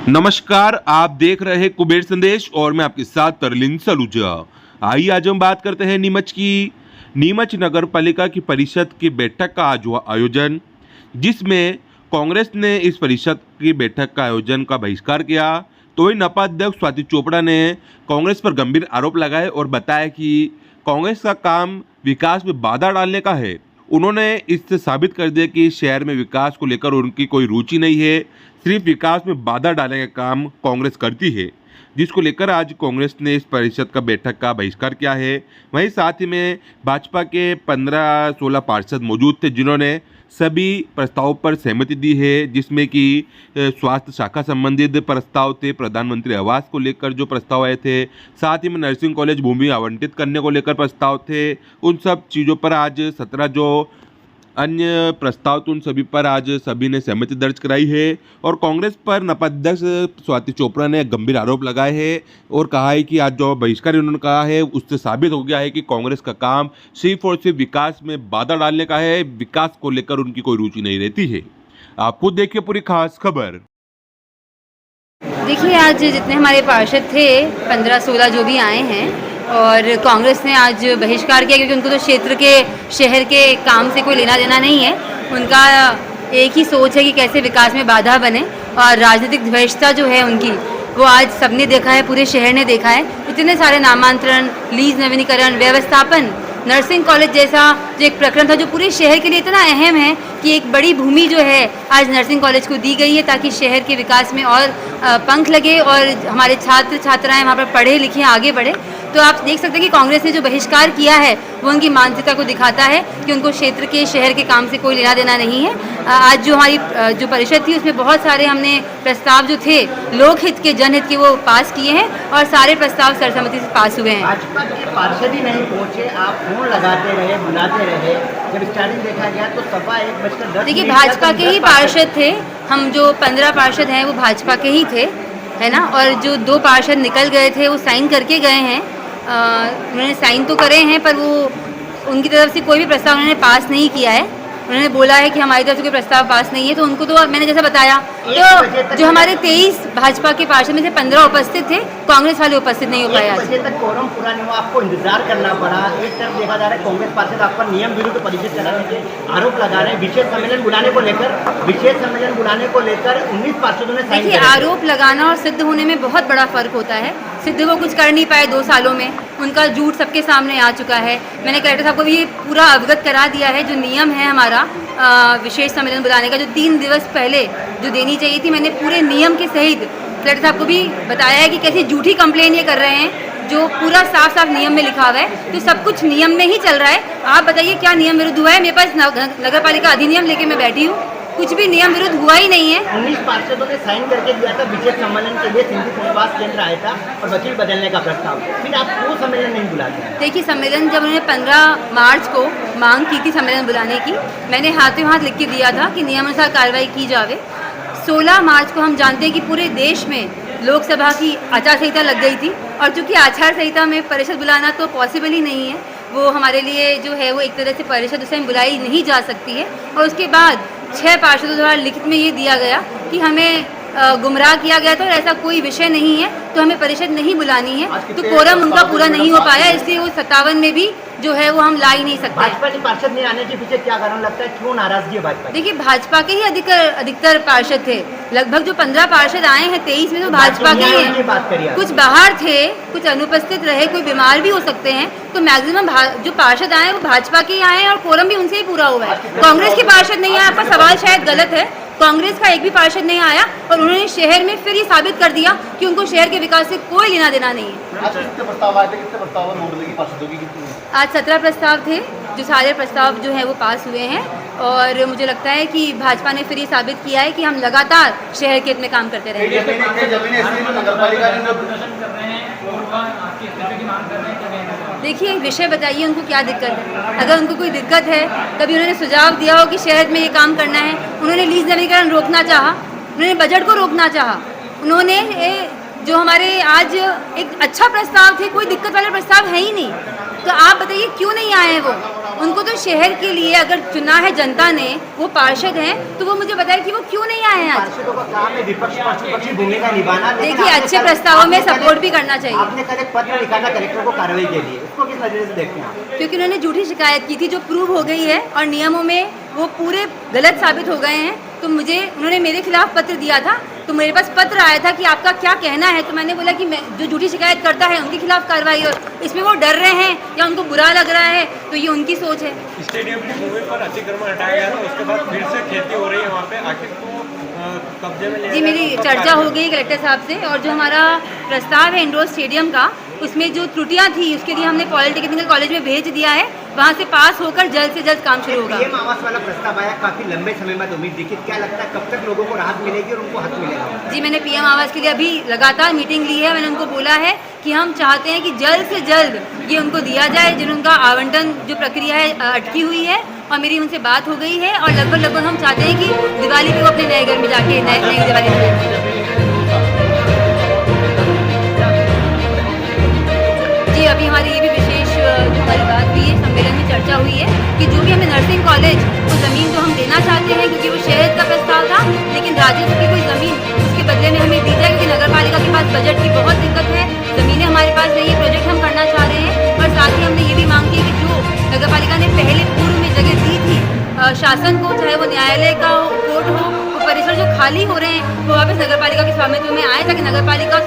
नमस्कार, आप देख रहे हैं कुबेर संदेश और मैं आपके साथ तरलिंग सलूजा। आइए आज हम बात करते हैं नीमच की। नीमच नगर पालिका की परिषद की बैठक का आज हुआ आयोजन, जिसमें कांग्रेस ने इस परिषद की बैठक का आयोजन का बहिष्कार किया। तो वही नपा अध्यक्ष स्वाति चोपड़ा ने कांग्रेस पर गंभीर आरोप लगाए और बताया कि कांग्रेस का काम विकास में बाधा डालने का है। उन्होंने इससे साबित कर दिया कि शहर में विकास को लेकर उनकी कोई रुचि नहीं है, सिर्फ विकास में बाधा डालने का काम कांग्रेस करती है, जिसको लेकर आज कांग्रेस ने इस परिषद का बैठक का बहिष्कार किया है। वहीं साथ ही में भाजपा के 15-16 पार्षद मौजूद थे, जिन्होंने सभी प्रस्तावों पर सहमति दी है, जिसमें कि स्वास्थ्य शाखा संबंधित प्रस्ताव थे, प्रधानमंत्री आवास को लेकर जो प्रस्ताव आए थे, साथ ही में नर्सिंग कॉलेज भूमि आवंटित करने को लेकर प्रस्ताव थे। उन सब चीज़ों पर आज 17 जो अन्य प्रस्ताव थे, उन सभी पर आज सभी ने सहमति दर्ज कराई है। और कांग्रेस पर नपा अध्यक्ष स्वाति चोपड़ा ने गंभीर आरोप लगाए हैं और कहा है कि आज जो बहिष्कार उन्होंने कहा है, उससे साबित हो गया है कि कांग्रेस का काम सिर्फ और सिर्फ विकास में बाधा डालने का है, विकास को लेकर उनकी कोई रुचि नहीं रहती है। आप खुद देखिए पूरी खास खबर। देखिए, आज जितने हमारे पार्षद थे 15-16 जो भी आए हैं, और कांग्रेस ने आज बहिष्कार किया क्योंकि उनको तो क्षेत्र के शहर के काम से कोई लेना देना नहीं है। उनका एक ही सोच है कि कैसे विकास में बाधा बने, और राजनीतिक ध्वजता जो है उनकी, वो आज सबने देखा है, पूरे शहर ने देखा है। इतने सारे नामांतरण, लीज नवीनीकरण, व्यवस्थापन, नर्सिंग कॉलेज जैसा जो एक प्रकरण था जो पूरे शहर के लिए इतना अहम है कि एक बड़ी भूमि जो है आज नर्सिंग कॉलेज को दी गई है, ताकि शहर के विकास में और पंख लगे और हमारे छात्र छात्राएं वहाँ पर पढ़े लिखे आगे बढ़े। तो आप देख सकते हैं कि कांग्रेस ने जो बहिष्कार किया है वो उनकी मानसिकता को दिखाता है कि उनको क्षेत्र के शहर के काम से कोई लेना देना नहीं है। आज जो हमारी जो परिषद थी, उसमें बहुत सारे हमने प्रस्ताव जो थे लोकहित के, जनहित के, वो पास किए हैं और सारे प्रस्ताव सर्वसम्मति से पास हुए हैं। भाजपा के पार्षद ही नहीं पहुंचे, आप फोन लगाते रहे, बुलाते रहे। जब स्टार्टिंग देखा गया तो सभा 1:10। देखिए, भाजपा के ही पार्षद थे। हम जो 15 पार्षद हैं वो भाजपा के ही थे, है ना। और जो 2 पार्षद निकल गए थे वो साइन करके गए हैं। उन्होंने साइन तो करे हैं, पर वो उनकी तरफ से कोई भी प्रस्ताव उन्होंने पास नहीं किया है। उन्होंने बोला है कि हमारी तरफ से कोई प्रस्ताव पास नहीं है। तो उनको तो मैंने जैसा बताया, तो जो हमारे 23 भाजपा के पार्षद में से 15 उपस्थित थे, कांग्रेस वाले उपस्थित नहीं हो पाए। आज तक कोरम पूरा नहीं हुआ, आपको इंतजार करना पड़ा। एक तरफ देखा जा रहा है कांग्रेस पार्षद आप पर नियम विरुद्ध परिषद चलाने के आरोप लगा रहे हैं। विशेष सम्मेलन बुलाने को लेकर 19 पार्षदों ने साइन। देखिए, आरोप लगाना और सिद्ध होने में बहुत बड़ा फर्क होता है। सिद्ध वो कुछ कर नहीं पाए 2 सालों में, उनका झूठ सबके सामने आ चुका है। मैंने कलेक्टर साहब को भी ये पूरा अवगत करा दिया है। जो नियम है हमारा विशेष सम्मेलन बुलाने का, जो 3 दिवस पहले जो देनी चाहिए थी, मैंने पूरे नियम के सहित कलेक्टर साहब को भी बताया है कि कैसी झूठी कंप्लेन ये कर रहे हैं, जो पूरा साफ साफ नियम में लिखा हुआ है। तो सब कुछ नियम में ही चल रहा है। आप बताइए क्या नियम विरुद्ध हुआ है? मेरे पास नगर पालिका अधिनियम लेके मैं बैठी हूँ, कुछ भी नियम विरुद्ध हुआ ही नहीं है। 19 पार्षदों ने साइन करके दिया था। विशेष सम्मेलन के लिए सिंधु पुनर्वास केंद्र आया था और वकील बदलने का प्रस्ताव, फिर आप वो सम्मेलन नहीं बुलाते। देखिए, सम्मेलन जब उन्होंने 15 मार्च को मांग की थी सम्मेलन बुलाने की, मैंने हाथों हाथ लिख के दिया था कि नियमानुसार कार्रवाई की जावे। 16 मार्च को हम जानते हैं कि पूरे देश में लोकसभा की आचार संहिता लग गई थी, और चूंकि आचार संहिता में परिषद बुलाना तो पॉसिबल ही नहीं है, वो हमारे लिए जो है वो एक तरह से परिषद उस टाइम बुलाई नहीं जा सकती है। और उसके बाद 6 पार्षदों द्वारा लिखित में ये दिया गया कि हमें गुमराह किया गया था और ऐसा कोई विषय नहीं है, तो हमें परिषद नहीं बुलानी है। तो कोरम उनका पूरा नहीं हो पाया, इसलिए वो 57 में भी जो है वो हम ला ही नहीं सकते। भाजपा के पार्षद नहीं आने के पीछे क्या कारण लगता है, क्यों नाराजगी है भाजपा? देखिए, भाजपा के ही अधिकतर पार्षद थे। लगभग जो 15 पार्षद आए हैं, 23 में तो भाजपा के ही हैं। कुछ बाहर थे, कुछ अनुपस्थित रहे, कोई बीमार भी हो सकते हैं। तो मैक्सिमम जो पार्षद आए वो भाजपा के ही आए हैं, और कोरम भी उनसे ही पूरा हुआ है। कांग्रेस के पार्षद नहीं आए। आपका सवाल शायद गलत है। कांग्रेस का एक भी पार्षद नहीं आया, और उन्होंने शहर में फिर ये साबित कर दिया कि उनको शहर के विकास से कोई लेना देना नहीं है। आज कितने प्रस्ताव आए थे, कितने प्रस्ताव की पार्षदों की? आज 17 प्रस्ताव थे, जो सारे प्रस्ताव जो हैं वो पास हुए हैं। और मुझे लगता है कि भाजपा ने फिर ये साबित किया है कि हम लगातार शहर के हित में काम करते रहेंगे। देखिए, विषय बताइए उनको क्या दिक्कत है। अगर उनको कोई दिक्कत है, कभी उन्होंने सुझाव दिया हो कि शहर में ये काम करना है, उन्होंने लीज नवीनीकरण रोकना चाहा, उन्होंने बजट को रोकना चाहा, उन्होंने जो हमारे आज एक अच्छा प्रस्ताव थे, कोई दिक्कत वाला प्रस्ताव है ही नहीं। तो आप बताइए क्यों नहीं आए वो? उनको तो शहर के लिए अगर चुना है जनता ने, वो पार्षद हैं, तो वो मुझे बताए कि वो क्यों नहीं आए हैं आज। पार्षदों का काम है विपक्ष पक्षी भूमिका निभाना। लेकिन देखिए, आपने अच्छे कल- प्रस्तावों में आपने कल सपोर्ट एक- भी करना चाहिए। आपने कल एक पत्र लिखा था कलेक्टर को कार्रवाई के लिए, उसको किस नजरिए से देखते हैं आप? क्योंकि उन्होंने झूठी शिकायत की थी जो प्रूव हो गई है और नियमों में वो पूरे गलत साबित हो गए हैं। तो मुझे उन्होंने मेरे खिलाफ पत्र दिया था, तो मेरे पास पत्र आया था कि आपका क्या कहना है। तो मैंने बोला कि मैं जो झूठी शिकायत करता है उनके खिलाफ कार्रवाई, और इसमें वो डर रहे हैं या उनको बुरा लग रहा है, तो ये उनकी सोच है। स्टेडियम की भूमि पर अतिक्रमण हटाया गया था, उसके बाद फिर से खेती हो रही है वहाँ पे, आखिर तो कब्जे में लिया जी, गया मेरी तो कब चर्चा कार्रवाई? हो गई कलेक्टर साहब से, और जो हमारा प्रस्ताव है इंडोर स्टेडियम का, उसमें जो त्रुटियां थी उसके लिए हमने पॉलिटेक्निकल कॉलेज में भेज दिया है, वहाँ से पास होकर जल्द से जल्द काम शुरू होगा। पीएम आवास वाला प्रस्ताव आया, काफी लंबे समय बाद उम्मीद दिखी, क्या लगता है कब तक लोगों को राहत मिलेगी और उनको हक मिलेगा? जी, मैंने पीएम आवास के लिए अभी लगातार मीटिंग ली है। मैंने उनको बोला है कि हम चाहते हैं कि जल्द से जल्द ये उनको दिया जाए, जिनका आवंटन जो प्रक्रिया है अटकी हुई है, और मेरी उनसे बात हो गई है, और लगभग हम चाहते हैं कि दिवाली पे वो अपने नए घर में जाके नई दिवाली मनाएं। जी, अभी हमारी ये भी विशेष जो हमारी बात हुई है, सम्मेलन में चर्चा हुई है कि जो भी हमें नर्सिंग कॉलेज वो ज़मीन तो हम देना चाहते हैं, क्योंकि वो शहर का प्रस्ताव था, लेकिन राजस्व की कोई ज़मीन उसके बदले में हमें दी जाए, क्योंकि नगर पालिका के पास बजट की बहुत दिक्कत है, ज़मीनें हमारे पास नहीं है, प्रोजेक्ट हम करना चाह रहे हैं। और साथ ही हमने ये भी मांग की है कि जो नगर पालिका ने पहले पूर्व में जगह दी थी शासन को, चाहे वो न्यायालय का हो, कोर्ट हो, वो परिसर जो खाली हो रहे हैं वो वापस नगर पालिका के स्वामित्व में आए, ताकि नगर पालिका